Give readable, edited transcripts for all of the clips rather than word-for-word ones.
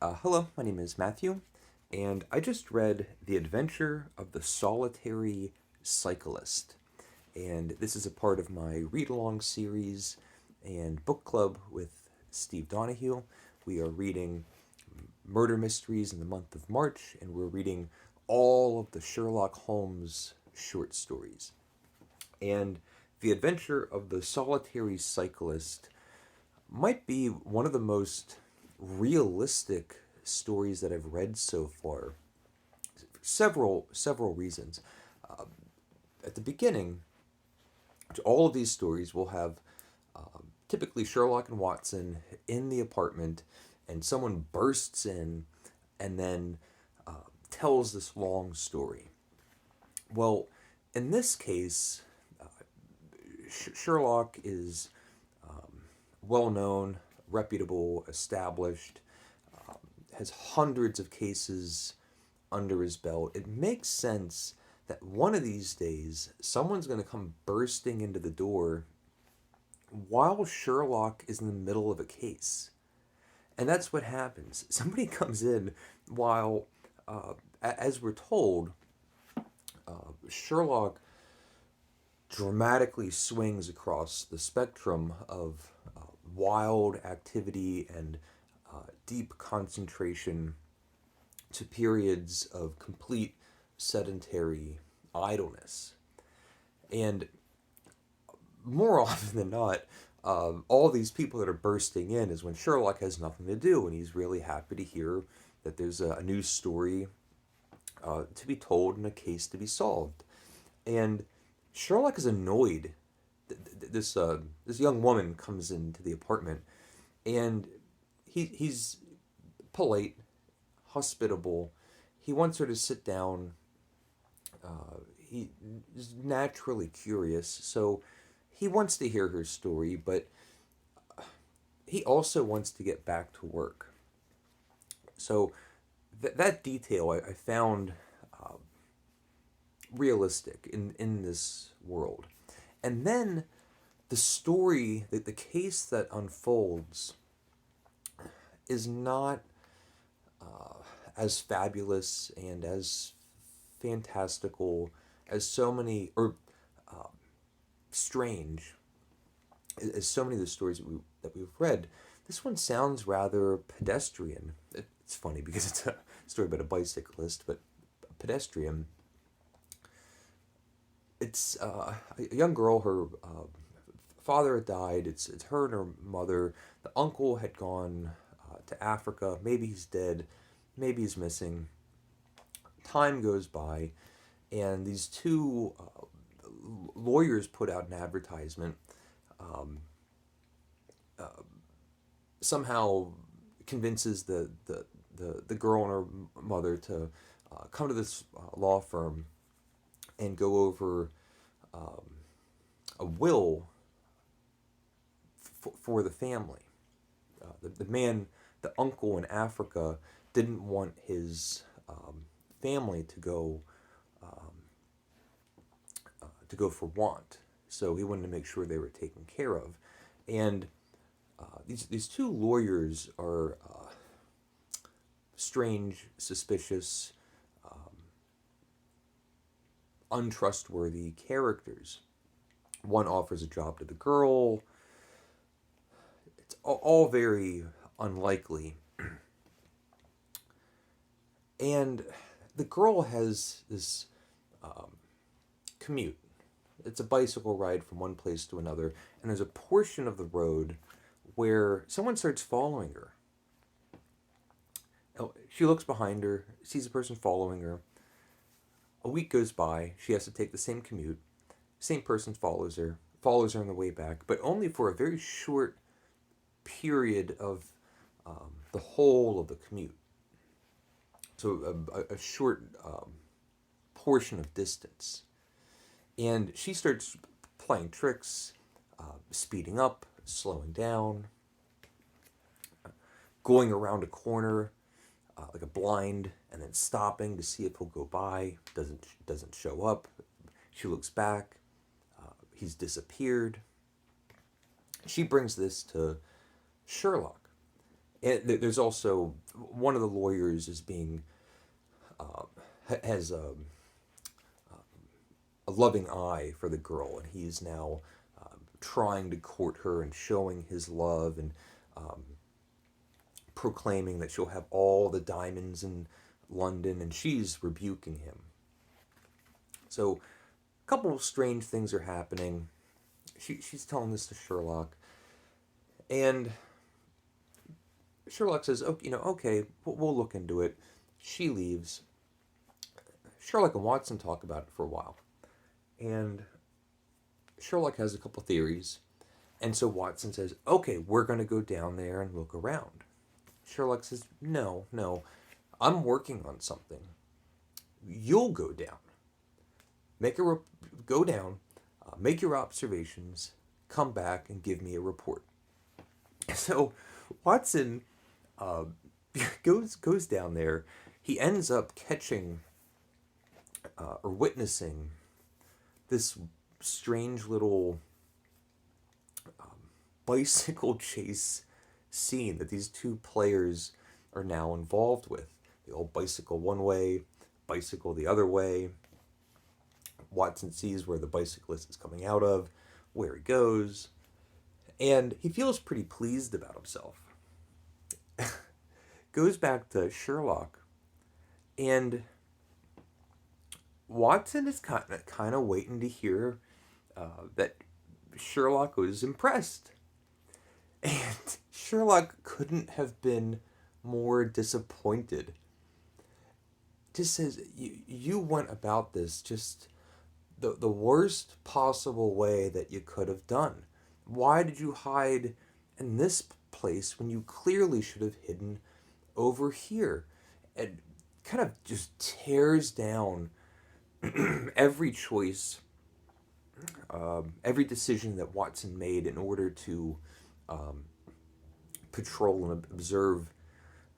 Hello, my name is Matthew, and I just read The Adventure of the Solitary Cyclist. And this is a part of my read along series and book club with Steve Donahue. We are reading murder mysteries in the month of March, and we're reading all of the Sherlock Holmes short stories. And The Adventure of the Solitary Cyclist might be one of the most realistic stories that I've read so far. Several reasons. At the beginning, all of these stories will have typically Sherlock and Watson in the apartment, and someone bursts in and then tells this long story. Well, in this case, Sherlock is well known, reputable, established, has hundreds of cases under his belt. It makes sense that one of these days someone's going to come bursting into the door while Sherlock is in the middle of a case. And that's what happens. Somebody comes in while, as we're told, Sherlock dramatically swings across the spectrum of wild activity and deep concentration to periods of complete sedentary idleness. And more often than not, all these people that are bursting in is when Sherlock has nothing to do, and he's really happy to hear that there's a new story to be told and a case to be solved. And Sherlock is annoyed. This young woman comes into the apartment, and he's polite, hospitable. He wants her to sit down. He is naturally curious, so he wants to hear her story, but he also wants to get back to work. So that detail I found realistic in this world. And then the story, the case that unfolds, is not as fabulous and as fantastical as so many, or strange as so many of the stories that we've read. This one sounds rather pedestrian. It's funny because it's a story about a bicyclist, but pedestrian. It's a young girl. Her father had died. It's her and her mother. The uncle had gone to Africa. Maybe he's dead. Maybe he's missing. Time goes by, and these two lawyers put out an advertisement. Um, Somehow convinces the girl and her mother to come to this law firm and go over um, a will for the family. The man, the uncle in Africa, didn't want his family to go for want, so he wanted to make sure they were taken care of. And these two lawyers are strange, suspicious, untrustworthy characters. One offers a job to the girl. It's all very unlikely. And the girl has this commute. It's a bicycle ride from one place to another, and there's a portion of the road where someone starts following her. She looks behind her, sees a person following her. A week goes by, she has to take the same commute. Same person follows her on the way back, but only for a very short period of the whole of the commute. So a short portion of distance. And she starts playing tricks, speeding up, slowing down, going around a corner like a blind, and then stopping to see if he'll go by. Doesn't show up. She looks back. He's disappeared. She brings this to Sherlock, And there's also one of the lawyers is being has a loving eye for the girl, and he's now trying to court her and showing his love and proclaiming that she'll have all the diamonds in London, and she's rebuking him. So, a couple of strange things are happening. She's telling this to Sherlock, and Sherlock says, "Okay, okay, we'll look into it." She leaves. Sherlock and Watson talk about it for a while, and Sherlock has a couple theories, and so Watson says, "Okay, we're going to go down there and look around." Sherlock says, "No, no, I'm working on something. You'll go down. Go down, make your observations, come back and give me a report." So Watson uh, goes down there. He ends up catching or witnessing this strange little bicycle chase scene that these two players are now involved with. The old bicycle one way, bicycle the other way. Watson sees where the bicyclist is coming out of, where he goes, and he feels pretty pleased about himself. Goes back to Sherlock, and Watson is kind of waiting to hear that Sherlock was impressed. And Sherlock couldn't have been more disappointed. Just says, you went about this just the worst possible way that you could have done. Why did you hide in this place when you clearly should have hidden over here? And kind of just tears down every choice, every decision that Watson made in order to patrol and observe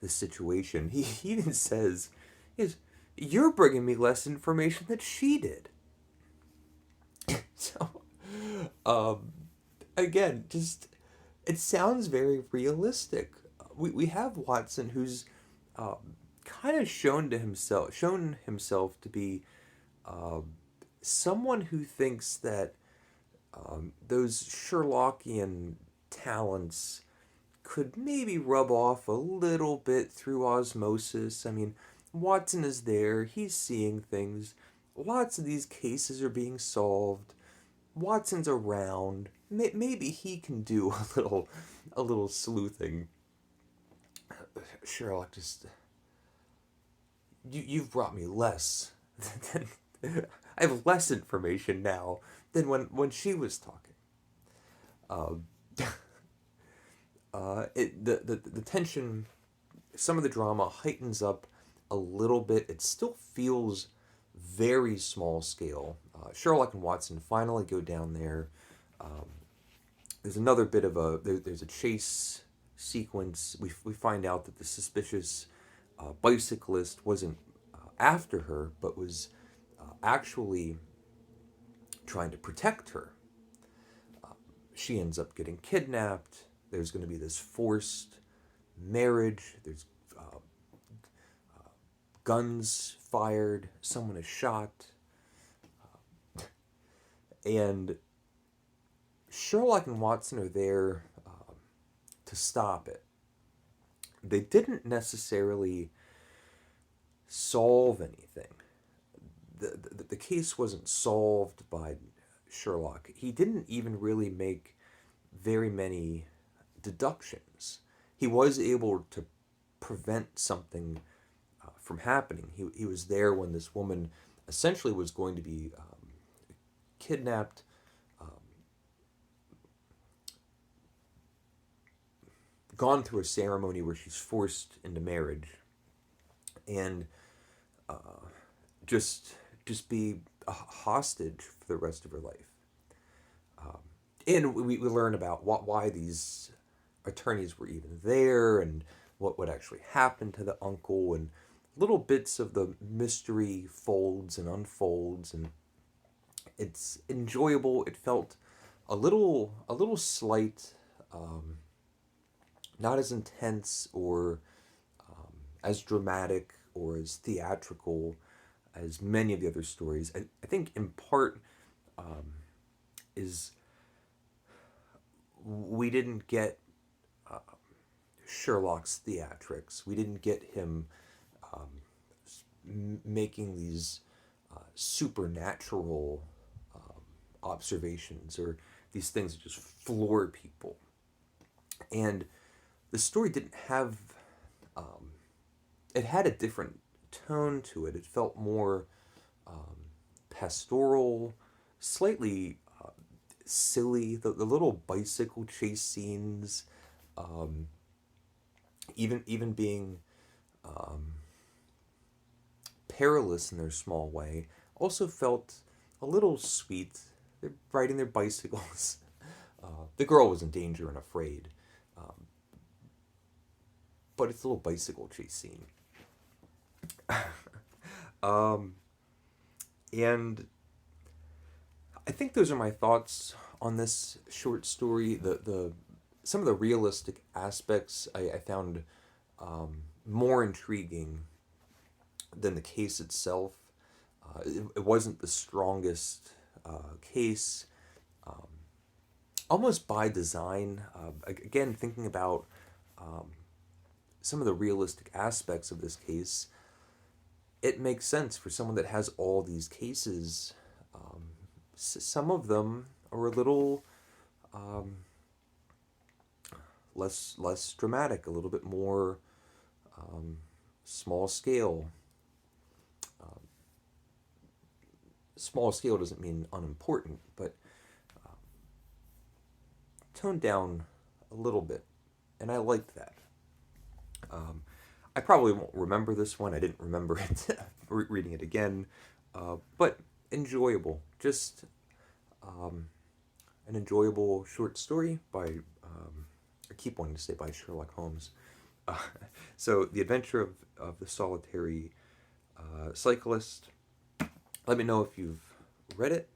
the situation. He even says, "You're bringing me less information than she did." So, again, just it sounds very realistic. We have Watson who's kind of shown himself to be someone who thinks that those Sherlockian talents could maybe rub off a little bit through osmosis. I mean, Watson is there, he's seeing things. Lots of these cases are being solved. Watson's around. Maybe he can do a little sleuthing. Sherlock just, you've brought me less than I have less information now than when she was talking. Um, the tension, some of the drama heightens up a little bit. It still feels very small scale. Sherlock and Watson finally go down there. There's another bit of there's a chase sequence. We find out that the suspicious bicyclist wasn't after her, but was actually trying to protect her. She ends up getting kidnapped. There's going to be this forced marriage. There's guns fired. Someone is shot. And Sherlock and Watson are there to stop it. They didn't necessarily solve anything. The case wasn't solved by Sherlock. He didn't even really make very many deductions. He was able to prevent something from happening. He was there when this woman essentially was going to be kidnapped, gone through a ceremony where she's forced into marriage, and just be a hostage for the rest of her life. And we learn about why these attorneys were even there and what actually happened to the uncle, and little bits of the mystery folds and unfolds, and it's enjoyable. It felt a little slight, not as intense or as dramatic or as theatrical as many of the other stories. I think in part is we didn't get Sherlock's theatrics. We didn't get him making these supernatural observations or these things that just floor people. And the story didn't have, it had a different tone to it. It felt more pastoral, slightly silly. The little bicycle chase scenes, even being perilous in their small way, also felt a little sweet. They're riding their bicycles. The girl was in danger and afraid, but it's a little bicycle chase scene. And I think those are my thoughts on this short story. The some of the realistic aspects I found more intriguing than the case itself. It wasn't the strongest case, almost by design. Again, thinking about some of the realistic aspects of this case, it makes sense for someone that has all these cases. Some of them are a little less dramatic, a little bit more small scale. Small scale doesn't mean unimportant, but toned down a little bit, and I liked that. I probably won't remember this one. I didn't remember it reading it again, but enjoyable. Just an enjoyable short story by, I keep wanting to say by Sherlock Holmes. So, The Adventure of the Solitary Cyclist. Let me know if you've read it.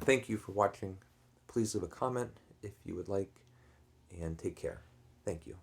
Thank you for watching. Please leave a comment if you would like, and take care. Thank you.